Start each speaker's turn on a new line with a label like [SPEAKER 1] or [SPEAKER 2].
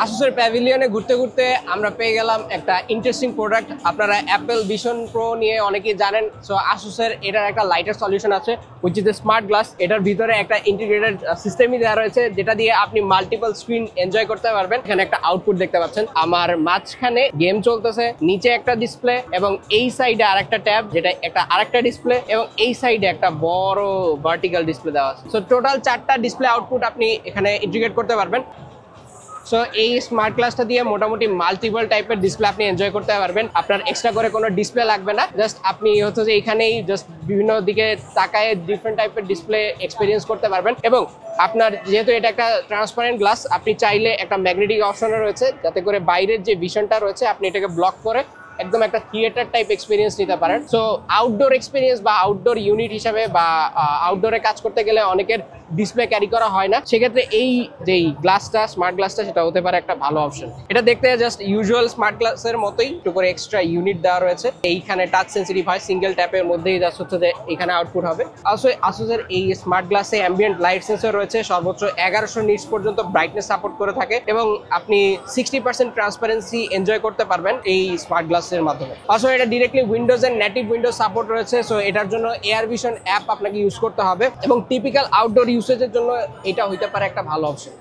[SPEAKER 1] আসুসের প্যাভিলিয়নে ঘুরতে ঘুরতে আমরা পেয়ে গেলাম একটা ইন্টারেস্টিং প্রোডাক্ট। আপনারা অ্যাপেল ভিশন প্রো নিয়ে অনেকেই জানেন। সো আসুসের এটার একটা লাইটার সলিউশন আছে, হুইচ ইজ স্মার্ট গ্লাস। এটার ভিতরে একটা ইন্টিগ্রেটেড সিস্টেমই দেওয়া রয়েছে, যেটা দিয়ে আপনি মাল্টিপল স্ক্রিন এনজয় করতে পারবেন। এখানে একটা আউটপুট দেখতে পাচ্ছেন, আমার মাঝখানে গেম চলতেছে, নিচে একটা ডিসপ্লে এবং এই সাইডে আরেকটা ট্যাব যেটা একটা আরেকটা ডিসপ্লে, এবং এই সাইডে একটা বড় ভার্টিক্যাল ডিসপ্লে দেওয়া আছে। সো টোটাল 4টা ডিসপ্লে আউটপুট আপনি এখানে ইন্টিগ্রেট করতে পারবেন। সো এই স্মার্ট গ্লাসটা দিয়ে মোটামুটি মাল্টিপল টাইপের ডিসপ্লে আপনি এনজয় করতে পারবেন। আপনার এক্সট্রা করে কোনো ডিসপ্লে লাগবে না, জাস্ট আপনি হচ্ছে যে এখানেই জাস্ট বিভিন্ন দিকে তাকায় ডিফারেন্ট টাইপের ডিসপ্লে এক্সপিরিয়েন্স করতে পারবেন। এবং আপনার যেহেতু এটা একটা ট্রান্সপারেন্ট গ্লাস, আপনি চাইলে একটা ম্যাগনেটিক অপশনও রয়েছে, যাতে করে বাইরের যে ভিশনটা রয়েছে আপনি এটাকে ব্লক করে একদম একটা থিয়েটার টাইপ এক্সপিরিয়েন্স নিতে পারেন। সো আউটডোর এক্সপিরিয়েন্স বা আউটডোর ইউনিট হিসাবে বা আউটডোরে কাজ করতে গেলে অনেকের ডিসপ্লে ক্যারি করা হয় না, সেক্ষেত্রে এই যে গ্লাসটা, স্মার্ট গ্লাসটা, সেটা হতে পারে একটা ভালো অপশন। এটা দেখতে জাস্ট ইউজুয়াল স্মার্ট গ্লাসের মতোই, একটু করে এক্সট্রা ইউনিট দেওয়া রয়েছে। এইখানে টাচ সেন্সিটিভ হয়, সিঙ্গেল ট্যাপের মধ্যেই জাস্ট হচ্ছে যে এখানে আউটপুট হবে। অলসো আসুসের এই স্মার্ট গ্লাসে অ্যাম্বিয়েন্ট লাইট সেন্সর রয়েছে, সর্বোচ্চ 1100 নিটস পর্যন্ত ব্রাইটনেস সাপোর্ট করে থাকে, এবং আপনি 60% ট্রান্সপারেন্সি এনজয় করতে পারবেন এই স্মার্ট গ্লাসের মাধ্যমে। অলসো এটা ডিরেক্টলি উইন্ডোজ এর নেটিভ উইন্ডোজ সাপোর্ট রয়েছে। সো এটার জন্য এয়ার ভিশন অ্যাপ আপনাকে ইউজ করতে হবে, এবং টিপিক্যাল আউটডোর ইউসেজের জন্য এটা হইতে পারে একটা ভালো অপশন।